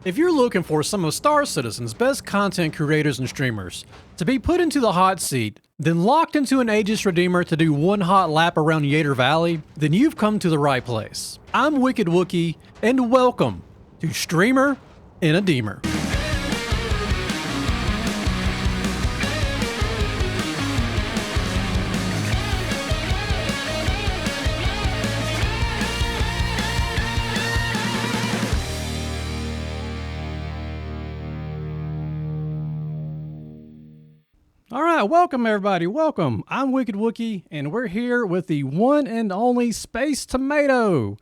If you're looking for some of Star Citizen's best content creators and streamers to be put into the hot seat, then locked into an Aegis Redeemer to do one hot lap around Yater Valley, then you've come to the right place. I'm Wicked Wookie, and welcome to Streamer in a Deemer. All right, welcome everybody, welcome. I'm Wicked Wookie, and we're here with the one and only Space Tomato.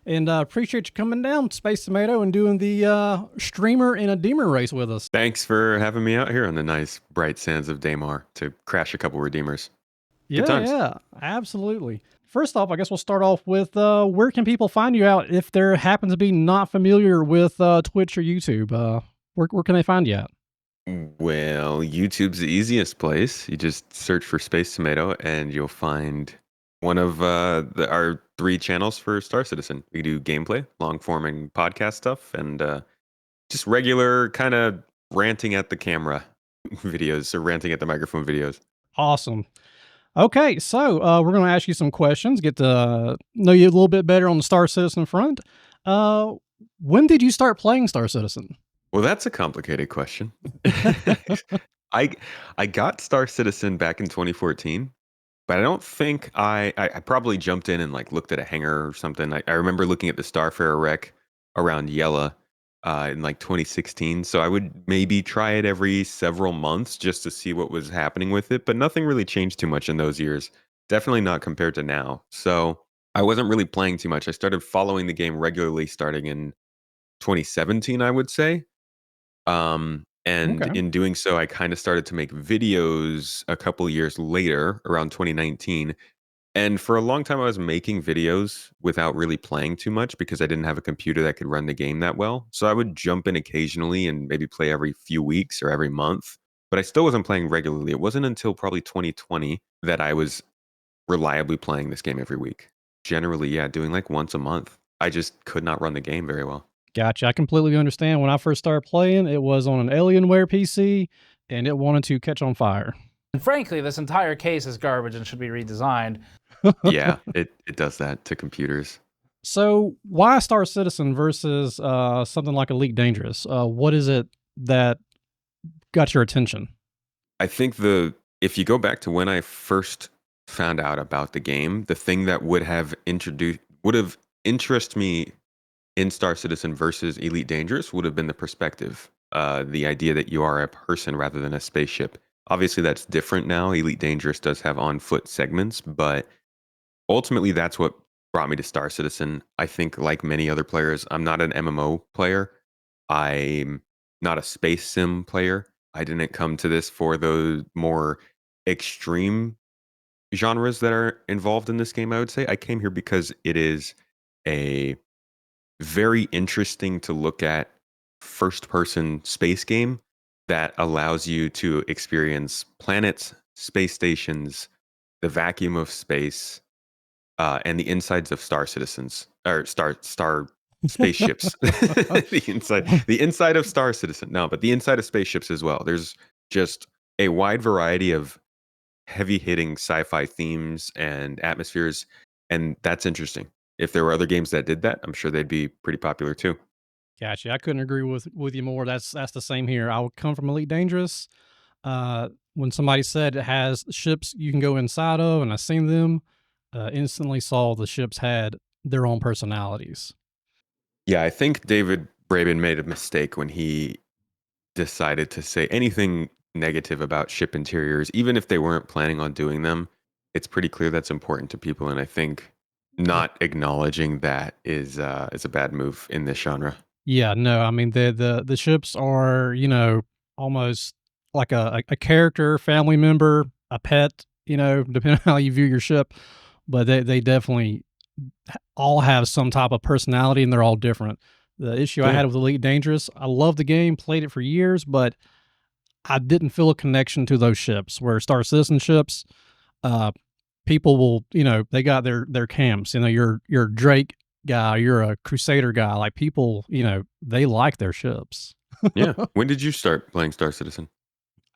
And appreciate you coming down, Space Tomato, and doing the Streamer in a Deemer race with us. Thanks for having me out here on the nice, bright sands of Deemer to crash a couple Redeemers. Yeah, absolutely. First off, I guess we'll start off with where can people find you out if they're happen to be not familiar with Twitch or YouTube? Where can they find you at? Well, YouTube's the easiest place. You just search for Space Tomato and you'll find one of our three channels for Star Citizen. We do gameplay, long-forming podcast stuff, and just regular kind of ranting at the camera videos, or ranting at the microphone videos. Awesome. Okay, so we're going to ask you some questions, get to know you a little bit better on the Star Citizen front. When did you start playing Star Citizen? Well, that's a complicated question. I got Star Citizen back in 2014, but I don't think I probably jumped in and like looked at a hangar or something. I remember looking at the Starfarer wreck around Yella in like 2016. So I would maybe try it every several months just to see what was happening with it. But nothing really changed too much in those years. Definitely not compared to now. So I wasn't really playing too much. I started following the game regularly starting in 2017, I would say. And Okay. in doing so, I kind of started to make videos a couple years later, around 2019. And for a long time, I was making videos without really playing too much because I didn't have a computer that could run the game that well. So I would jump in occasionally and maybe play every few weeks or every month, but I still wasn't playing regularly. It wasn't until probably 2020 that I was reliably playing this game every week. Generally, yeah, doing like once a month. I just could not run the game very well. Gotcha. I completely understand. When I first started playing, it was on an Alienware PC, and it wanted to catch on fire. And frankly, this entire case is garbage and should be redesigned. Yeah, it does that to computers. So why Star Citizen versus something like Elite Dangerous? What is it that got your attention? I think if you go back to when I first found out about the game, the thing that would have interested me in Star Citizen versus Elite Dangerous would have been the perspective. The idea that you are a person rather than a spaceship. Obviously, that's different now. Elite Dangerous does have on-foot segments, but ultimately, that's what brought me to Star Citizen. I think, like many other players, I'm not an MMO player. I'm not a space sim player. I didn't come to this for those more extreme genres that are involved in this game, I would say. I came here because it is a very interesting to look at first-person space game that allows you to experience planets, space stations, the vacuum of space, and the insides of Star Citizens or star spaceships. the inside of Star Citizen. No, but the inside of spaceships as well. There's just a wide variety of heavy-hitting sci-fi themes and atmospheres, and that's interesting. If there were other games that did that, I'm sure they'd be pretty popular too. Gotcha. I couldn't agree with you more. That's the same here. I would come from Elite Dangerous. When somebody said it has ships you can go inside of, and I seen them, instantly saw the ships had their own personalities. Yeah, I think David Braben made a mistake when he decided to say anything negative about ship interiors, even if they weren't planning on doing them. It's pretty clear that's important to people, and I think not acknowledging that is a bad move in this genre. Yeah, no, I mean the ships are, almost like a character, family member, a pet, depending on how you view your ship. But they definitely all have some type of personality, and they're all different. The issue I had with Elite Dangerous, I love the game, played it for years, but I didn't feel a connection to those ships. Where Star Citizen ships, people will, they got their camps. Your Drake guy, you're a Crusader guy. Like people, they like their ships. Yeah. When did you start playing Star Citizen?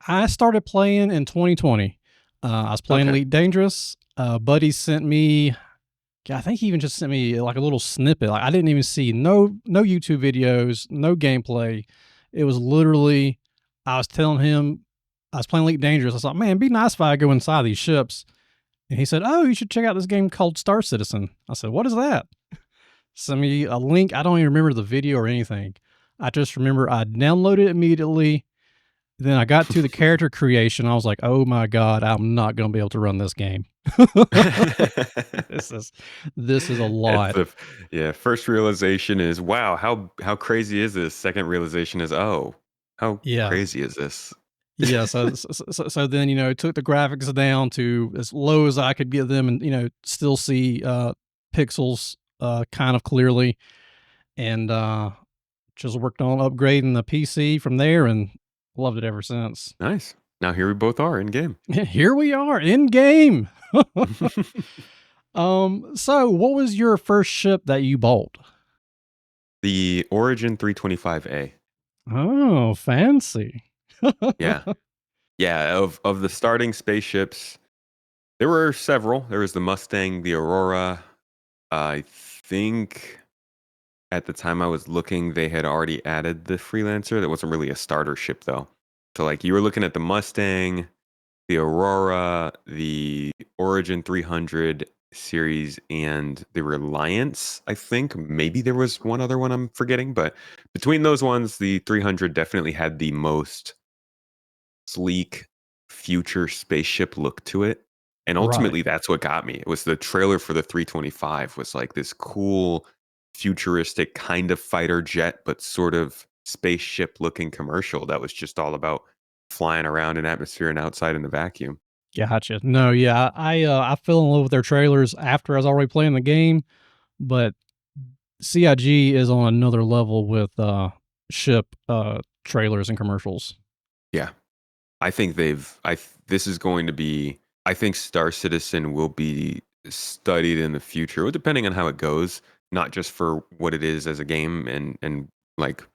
I started playing in 2020. I was playing Okay. Elite Dangerous. Buddy sent me. I think he even just sent me like a little snippet. Like I didn't even see no YouTube videos, no gameplay. It was literally I was telling him I was playing Elite Dangerous. I thought, man, it'd be nice if I go inside these ships. And he said, "Oh, you should check out this game called Star Citizen." I said, "What is that?" Send me a link. I don't even remember the video or anything. I just remember I downloaded it immediately. Then I got to the character creation. I was like, "Oh my god, I'm not going to be able to run this game." this is this is a It's lot. the yeah, first realization is, wow, how crazy is this? Second realization is, oh, how Yeah. crazy is this? Yeah, so then, took the graphics down to as low as I could get them and, still see pixels kind of clearly, and just worked on upgrading the PC from there and loved it ever since. Nice. Now here we both are in game. Here we are in game. So what was your first ship that you bought? The Origin 325A. Oh, fancy. Yeah. Yeah, of the starting spaceships, there were several. There was the Mustang, the Aurora. I think at the time I was looking, they had already added the Freelancer. That wasn't really a starter ship though. So like you were looking at the Mustang, the Aurora, the Origin 300 series, and the Reliance. I think maybe there was one other one I'm forgetting, but between those ones, the 300 definitely had the most sleek future spaceship look to it. And Right. ultimately that's what got me. It was the trailer for the 325 was like this cool futuristic kind of fighter jet but sort of spaceship looking commercial that was just all about flying around in atmosphere and outside in the vacuum. Gotcha. No, yeah, I fell in love with their trailers after I was already playing the game, but CIG is on another level with ship trailers and commercials. Yeah. I think this is going to be, I think Star Citizen will be studied in the future, well, depending on how it goes, not just for what it is as a game and like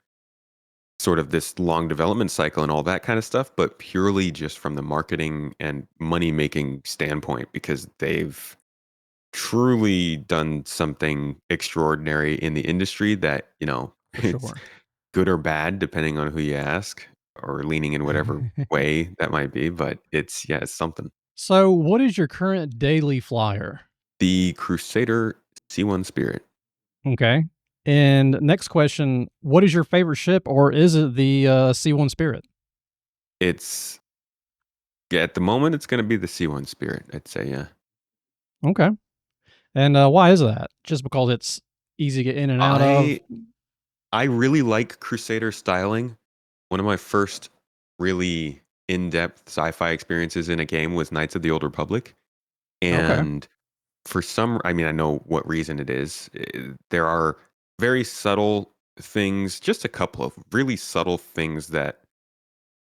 sort of this long development cycle and all that kind of stuff, but purely just from the marketing and money making standpoint, because they've truly done something extraordinary in the industry that, For it's sure. good or bad, depending on who you ask, or leaning in whatever way that might be. But it's something. So, what is your current daily flyer? The Crusader C1 Spirit. Okay. And next question, what is your favorite ship, or is it the C1 Spirit? It's yeah, at the moment it's going to be the C1 Spirit. I'd say yeah. Okay. And why is that? Just because it's easy to get in and out of? I I really like Crusader styling. One of my first really in-depth sci-fi experiences in a game was Knights of the Old Republic, Okay. and for some, I mean, I know what reason it is. There are very subtle things, just a couple of really subtle things that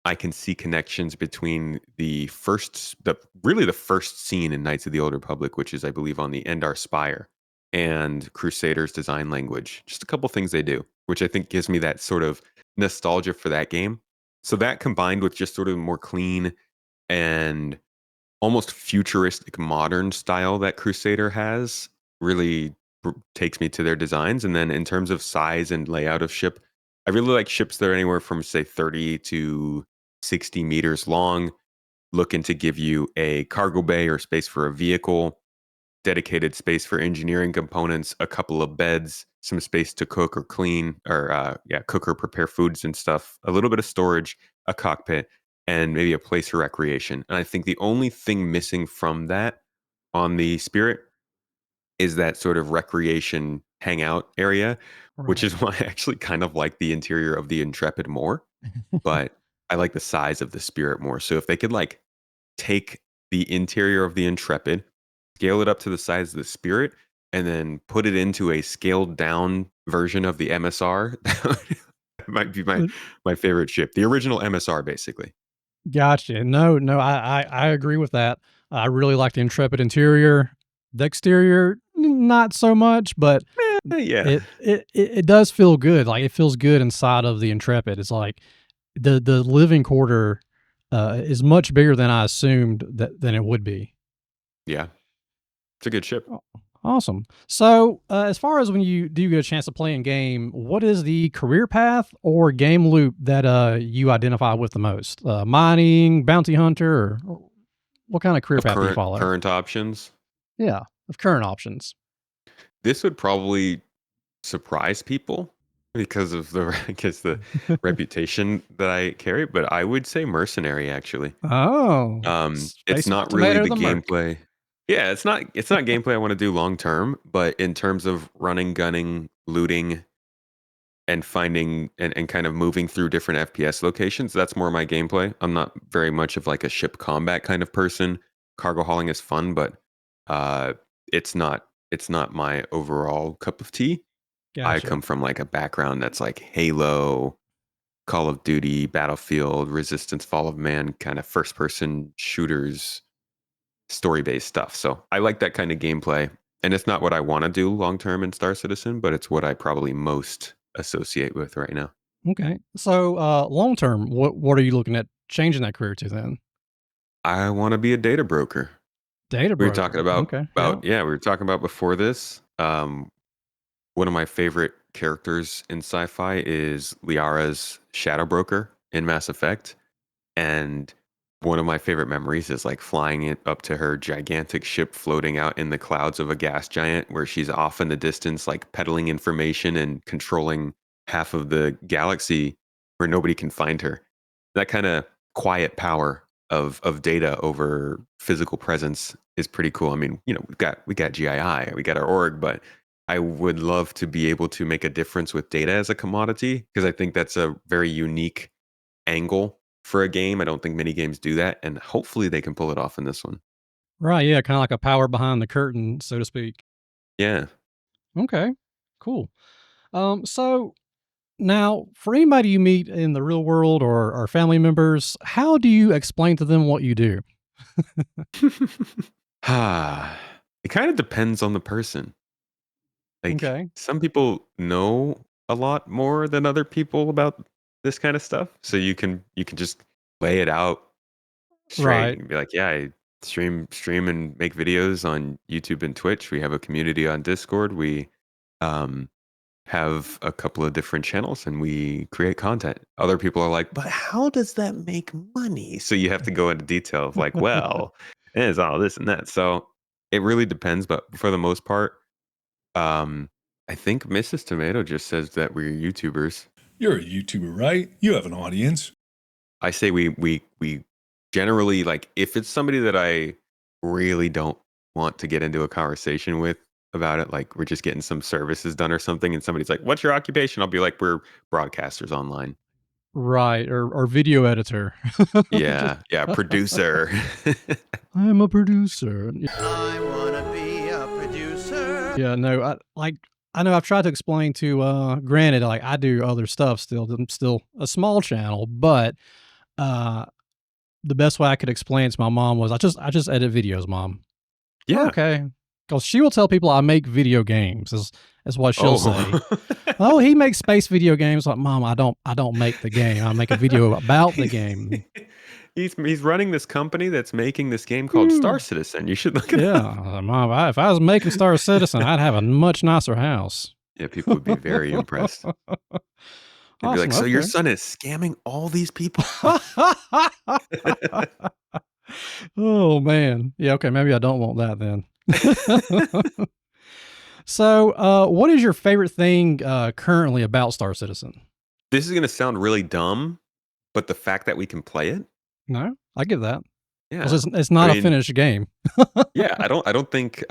I can see connections between the first scene in Knights of the Old Republic, which is, I believe, on the Endar Spire, and Crusaders design language. Just a couple things they do, which I think gives me that sort of nostalgia for that game. So that combined with just sort of more clean and almost futuristic modern style that Crusader has really takes me to their designs. And then in terms of size and layout of ship, I really like ships that are anywhere from say 30 to 60 meters long, looking to give you a cargo bay or space for a vehicle, dedicated space for engineering components, a couple of beds, some space to cook or clean, or cook or prepare foods and stuff, a little bit of storage, a cockpit, and maybe a place for recreation. And I think the only thing missing from that on the Spirit is that sort of recreation hangout area, which Right. is why I actually kind of like the interior of the Intrepid more, but I like the size of the Spirit more. So if they could like take the interior of the Intrepid, scale it up to the size of the Spirit, and then put it into a scaled down version of the MSR, that might be my favorite ship. The original MSR, basically. Gotcha. No, no, I agree with that. I really like the Intrepid interior. The exterior, not so much, but Yeah. It does feel good. Like it feels good inside of the Intrepid. It's like the living quarter is much bigger than I assumed than it would be. Yeah. It's a good ship. Oh, awesome. So, as far as when you do get a chance to play in game, what is the career path or game loop that you identify with the most? Mining, bounty hunter, or what kind of career Of path do you follow? current options. Yeah, of current options. This would probably surprise people because of the I guess the reputation that I carry, but I would say mercenary actually. Oh, It's space not really tomato the the merc. gameplay. Yeah, it's not gameplay I want to do long term, but in terms of running, gunning, looting, and finding and kind of moving through different FPS locations, that's more my gameplay. I'm not very much of like a ship combat kind of person. Cargo hauling is fun, but uh it's not my overall cup of tea. I Gotcha. come from like a background that's like Halo, Call of Duty, Battlefield, Resistance, Fall of Man, kind of first person shooters, story based stuff. So I like that kind of gameplay. And it's not what I want to do long term in Star Citizen, but it's what I probably most associate with right now. Okay. So, long term, what are you looking at changing that career to then? I want to be a data broker. Data We were talking broker. Okay. Yeah. about yeah, we were talking about before this. One of my favorite characters in sci-fi is Liara's Shadow Broker in Mass Effect. And one of my favorite memories is like flying it up to her gigantic ship floating out in the clouds of a gas giant where she's off in the distance, like peddling information and controlling half of the galaxy where nobody can find her. That kind of quiet power of data over physical presence is pretty cool. I mean, you know, we got GII, we got our org, but I would love to be able to make a difference with data as a commodity because I think that's a very unique angle for a game. I don't think many games do that, and hopefully they can pull it off in this one. Right. Yeah. Kind of like a power behind the curtain, so to speak. Yeah. Okay. Cool. So now, for anybody you meet in the real world or family members, how do you explain to them what you do? Ah, it kind of depends on the person. Like Okay. some people know a lot more than other people about this kind of stuff, so you can just lay it out straight. You Right. can be like, yeah, I stream and make videos on YouTube and Twitch. We have a community on Discord. We um have a couple of different channels and we create content. Other people are like, but how does that make money? So you have to go into detail of like, well, it's all this and that. So it really depends, but for the most part, um, I think Mrs. Tomato just says that we're YouTubers. You're a YouTuber, right? You have an audience. I say we generally like if it's somebody that I really don't want to get into a conversation with about it, like we're just getting some services done or something, and somebody's like, "What's your occupation?" I'll be like, "We're broadcasters online." Right. Or video editor. Just, Yeah, yeah, producer. I'm a producer. I wanna be a producer. Yeah. No. I know I've tried to explain to. Granted, like I do other stuff still. I'm still a small channel, but uh, the best way I could explain it to my mom was I just edit videos, mom. Yeah. Okay. Because she will tell people I make video games is what she'll say. Oh. Oh, he makes space video games. Like, mom, I don't make the game. I make a video about the game. He's running this company that's making this game called Star Whew. Citizen. You should look it Yeah, up. mom. If I was making Star Citizen, I'd have a much nicer house. Yeah, people would be very impressed. They'd be like, Awesome. "So your Okay. son is scamming all these people?" Oh man. Yeah. Okay. Maybe I don't want that then. So, what is your favorite thing currently about Star Citizen? This is gonna sound really dumb, but the fact that we can play it, No, I get that yeah. because it's I not a mean, finished game. yeah, I don't think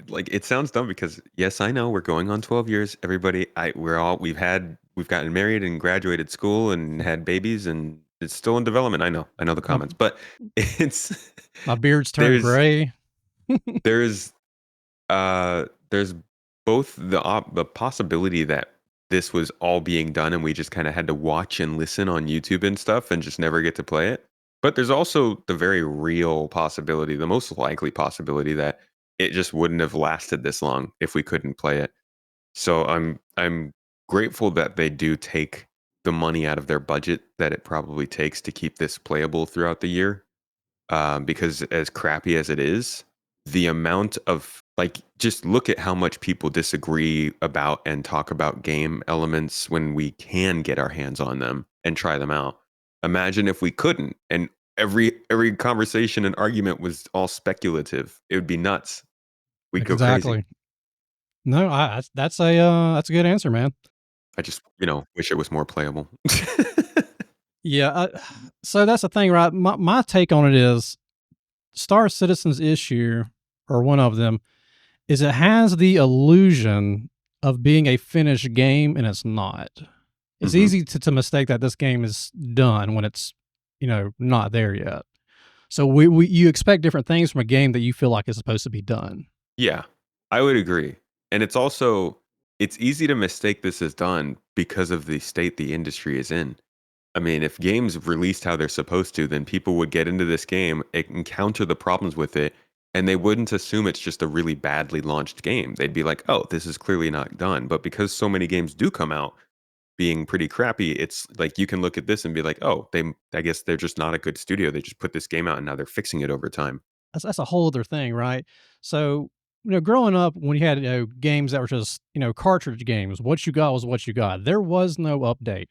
like it sounds dumb because yes, I know we're going on 12 years. Everybody, we've gotten married and graduated school and had babies and it's still in development. I know the My, comments, but it's my beard's turned there's gray. there's there's both the possibility that this was all being done and we just kind of had to watch and listen on YouTube and stuff and just never get to play it. But there's also the very real possibility, the most likely possibility that it just wouldn't have lasted this long if we couldn't play it. So I'm grateful that they do take the money out of their budget that it probably takes to keep this playable throughout the year. Because as crappy as it is, the amount of like just look at how much people disagree about and talk about game elements when we can get our hands on them and try them out. Imagine if we couldn't, and every conversation and argument was all speculative. It would be nuts. We'd go crazy. Exactly. No, that's a good answer, man. I just, wish it was more playable. Yeah, so that's the thing, right? My take on it is Star Citizen's issue, or one of them, is it has the illusion of being a finished game, and it's not. It's Mhm. easy to mistake that this game is done when it's, not there yet. So you expect different things from a game that you feel like is supposed to be done. Yeah, I would agree. And it's easy to mistake this as done because of the state the industry is in. I mean, if games released how they're supposed to, then people would get into this game, encounter the problems with it, and they wouldn't assume it's just a really badly launched game. They'd be like, "Oh, this is clearly not done." But because so many games do come out being pretty crappy, it's like you can look at this and be like, "Oh, I guess they're just not a good studio. They just put this game out and now they're fixing it over time." That's a whole other thing, right? So, growing up when you had, games that were just, cartridge games, what you got was what you got. There was no update.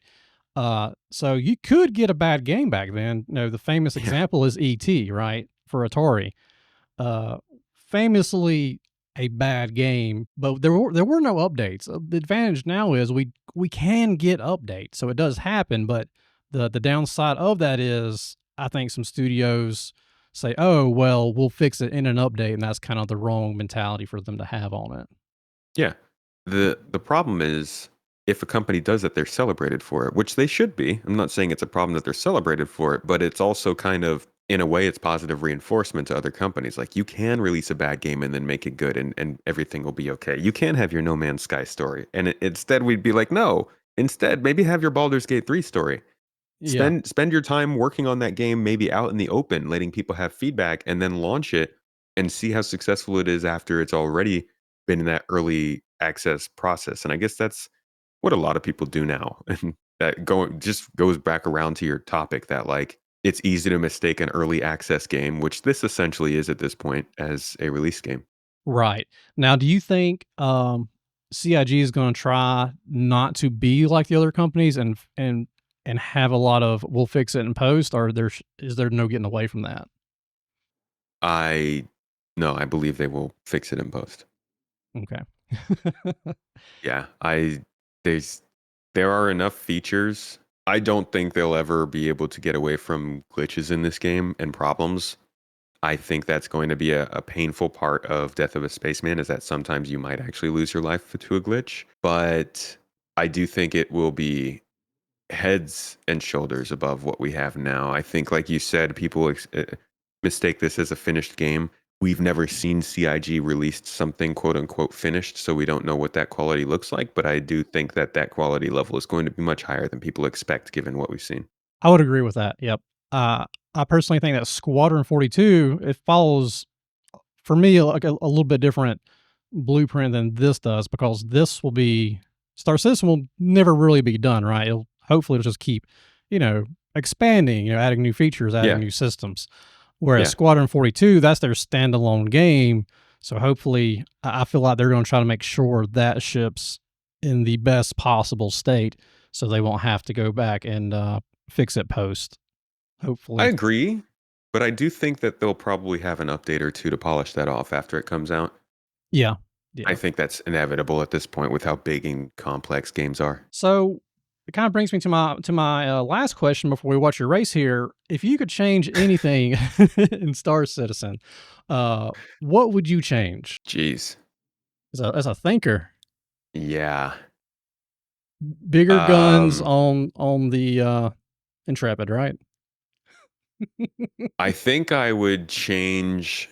So you could get a bad game back then. The famous Yeah. example is ET, right? For Atari. Uh, Famously a bad game, but there were no updates. The advantage now is we can get updates, so it does happen. But the downside of that is I think some studios say, "Oh well, we'll fix it in an update," and that's kind of the wrong mentality for them to have on it. Yeah. The problem is if a company does that, they're celebrated for it, which they should be. I'm not saying it's a problem that they're celebrated for it, but it's also kind of in a way it's positive reinforcement to other companies. Like you can release a bad game and then make it good and everything will be okay. You can have your No Man's Sky story. And instead we'd be like, no, instead maybe have your Baldur's Gate 3 story. Yeah, Spend your time working on that game maybe out in the open, letting people have feedback and then launch it and see how successful it is after it's already been in that early access process. And I guess that's what a lot of people do now. And that going just goes back around to your topic that like it's easy to mistake an early access game, which this essentially is at this point, as a release game. right. Now, do you think CIG is going to try not to be like the other companies and have a lot of "we'll fix it in post," or is there no getting away from that? I No, I believe they will fix it in post. Okay. Yeah, there's there are enough features. I don't think they'll ever be able to get away from glitches in this game and problems. I think that's going to be a painful part of Death of a Spaceman is that sometimes you might actually lose your life to a glitch. But I do think it will be heads and shoulders above what we have now. I think, like you said, people mistake this as a finished game. We've never seen CIG released something quote unquote finished, so we don't know what that quality looks like. But I do think that that quality level is going to be much higher than people expect given what we've seen. I would agree with that. Yep. I personally think that Squadron 42 it follows for me like a little bit different blueprint than this does because this will be Star Citizen will never really be done, right? It'll just keep, you know, expanding, adding new features, adding Yeah, new systems. Whereas yeah. Squadron 42, that's their standalone game. So hopefully, I feel like they're going to try to make sure that ships in the best possible state, so they won't have to go back and fix it post. I Hopefully, agree, but I do think that they'll probably have an update or two to polish that off after it comes out. yeah, I yeah. think that's inevitable at this point with how big and complex games are. So it kind of brings me to my last question before we watch your race here. If you could change anything in Star Citizen, what would you change? Jeez. As a thinker, Yeah. bigger guns Um, on the Intrepid, right? I think I would change.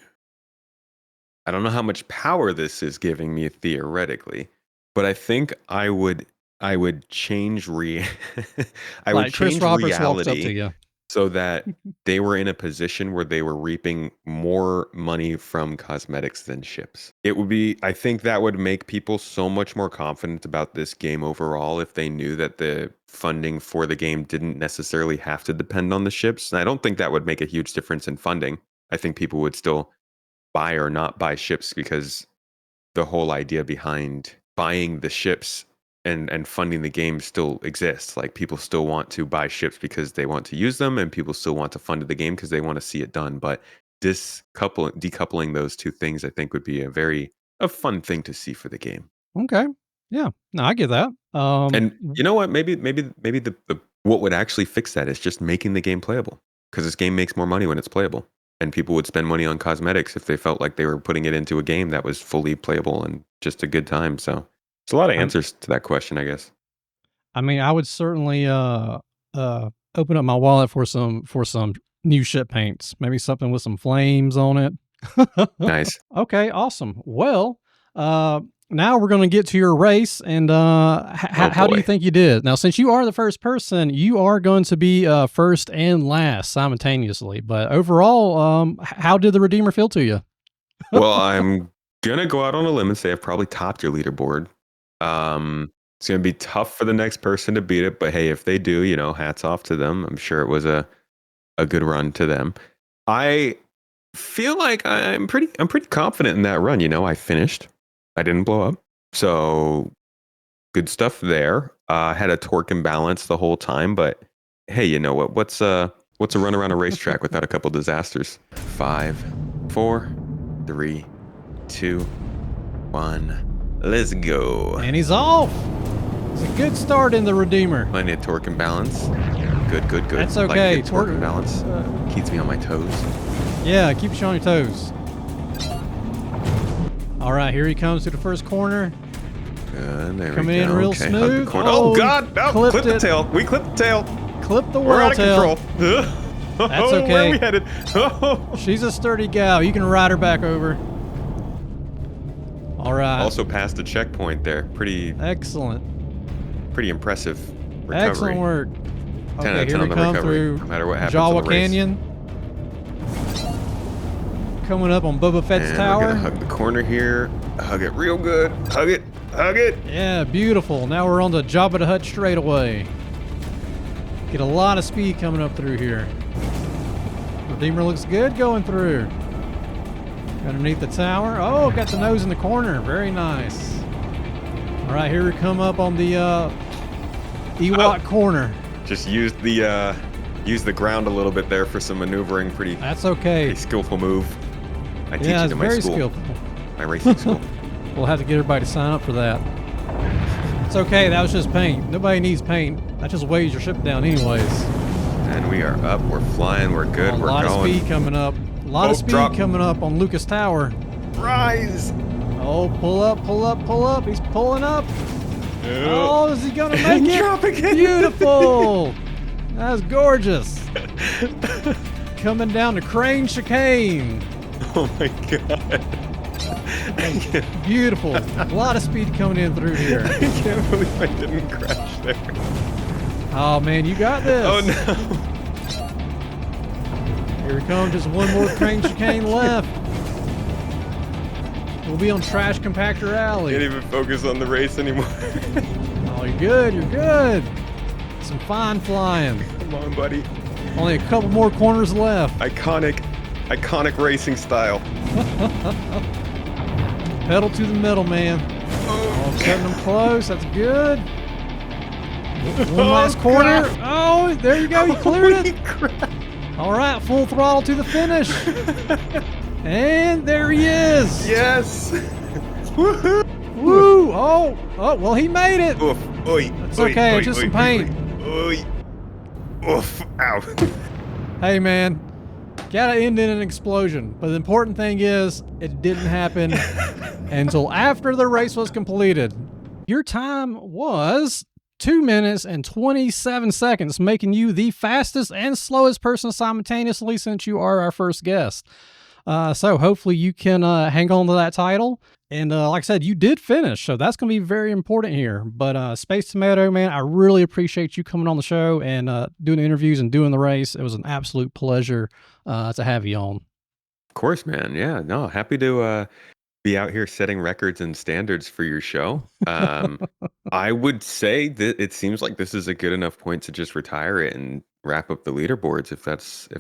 I don't know how much power this is giving me theoretically, but I think I would change I would Like Chris change Roberts walks up to reality you. so that they were in a position where they were reaping more money from cosmetics than ships. I think that would make people so much more confident about this game overall if they knew that the funding for the game didn't necessarily have to depend on the ships. And I don't think that would make a huge difference in funding. I think people would still buy or not buy ships because the whole idea behind buying the ships and funding the game still exists. Like people still want to buy ships because they want to use them, and people still want to fund the game because they want to see it done. But decoupling those two things, I think, would be a fun thing to see for the game. Okay. Yeah. No, I get that. And you know what? Maybe the what would actually fix that is just making the game playable, because this game makes more money when it's playable, and people would spend money on cosmetics if they felt like they were putting it into a game that was fully playable and just a good time. So it's a lot of answers to that question, I guess. I mean, I would certainly open up my wallet for some new ship paints. Maybe something with some flames on it. Nice. Okay, awesome. Well, now we're going to get to your race, and how do you boy. think you did? Now, since you are the first person, you are going to be first and last simultaneously. But overall, how did the Redeemer feel to you? Well, I'm gonna go out on a limb and say I've probably topped your leaderboard. It's gonna be tough for the next person to beat it, but hey, if they do, hats off to them. I'm sure it was a good run to them. I feel like I'm pretty confident in that run. I finished. I didn't blow up, so good stuff there. Had a torque imbalance the whole time, but hey, you know what? What's a run around a racetrack without a couple disasters? 5, 4, 3, 2, 1. Let's go. And he's off. It's a good start in the Redeemer. Plenty of torque imbalance. Good. That's Like okay. good torque imbalance keeps me on my toes. Yeah, keeps you on your toes. All right, here he comes to the first corner. Good. There Coming we go. in real Okay, smooth. hug the corner. Oh, Oh God! No, clipped clip the it. tail. We clipped the tail. Clip the We're out of tail. control. That's Where okay. are we headed? Oh. She's a sturdy gal. You can ride her back over. All right. Also passed the checkpoint there. Pretty Excellent. impressive recovery. Excellent work. 10 out Okay, of 10 here on we the come recovery, through no matter what happens on Jawa the race. Canyon. Coming up on Boba Fett's And tower. we're gonna hug the corner here. Hug it real good. Hug it. Yeah, beautiful. Now we're on the Jabba the Hutt straightaway. Get a lot of speed coming up through here. Redeemer looks good going through. Underneath the tower. Oh, got the nose in the corner. Very nice. All right, here we come up on the Ewok corner. Just use the ground a little bit there for some maneuvering. Pretty That's okay. skillful move. I teach Yeah, it it's in my very school, skillful. my racing school. We'll have to get everybody to sign up for that. It's okay. That was just paint. Nobody needs paint. That just weighs your ship down anyways. And we are up. We're flying. We're good. A We're lot going. of speed coming up. A lot of Oh, speed drop. coming up on Lucas Tower. Rise. Oh, pull up. He's pulling up. Oh, is he going to make it? Drop again. Beautiful. That's gorgeous. Coming down the Crane Chicane. Oh my God. Beautiful. A lot of speed coming in through here. I can't believe I didn't crash there. Oh, man, you got this. Oh no. Here we come. Just one more Crane Chicane left. We'll be on Trash Compactor Alley. Can't even focus on the race anymore. Oh, you're good. You're good. Some fine flying. Come on, buddy. Only a couple more corners left. Iconic racing style. Pedal to the metal, man. Oh, I'm setting them close. That's good. One last corner. Oh, there you go. You cleared it. Crap. All right, full throttle to the finish. And there he is. Yes. Woo! Oh, well, he made it. Oof. Oi. It's okay, it's just some paint. Oi. Oof. Ow. Hey, man, gotta end in an explosion. But the important thing is, it didn't happen until after the race was completed. Your time was 2 minutes and 27 seconds, making you the fastest and slowest person simultaneously since you are our first guest. So hopefully you can hang on to that title. And like I said, you did finish, so that's going to be very important here. But Space Tomato, man, I really appreciate you coming on the show and doing the interviews and doing the race. It was an absolute pleasure to have you on. Of course, man. Yeah, no, happy to be out here setting records and standards for your show. I would say that it seems like this is a good enough point to just retire it and wrap up the leaderboards if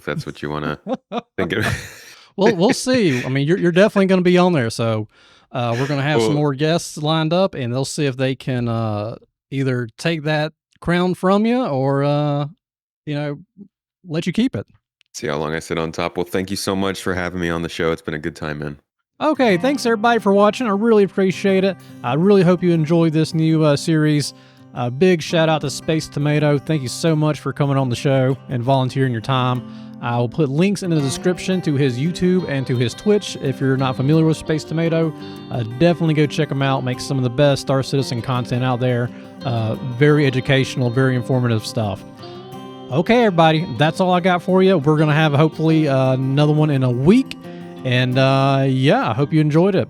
that's what you want to think of. Well, we'll see. I mean, you're definitely going to be on there, so we're going to have some more guests lined up, and they'll see if they can either take that crown from you or let you keep it. See how long I sit on top. Well, thank you so much for having me on the show. It's been a good time, man. Okay, thanks everybody for watching. I really appreciate it. I really hope you enjoyed this new series. Big shout out to Space Tomato. Thank you so much for coming on the show and volunteering your time. I will put links in the description to his YouTube and to his Twitch. If you're not familiar with Space Tomato, definitely go check him out. Makes some of the best Star Citizen content out there. Very educational, very informative stuff. Okay, everybody, that's all I got for you. We're going to have hopefully another one in a week. And yeah, I hope you enjoyed it.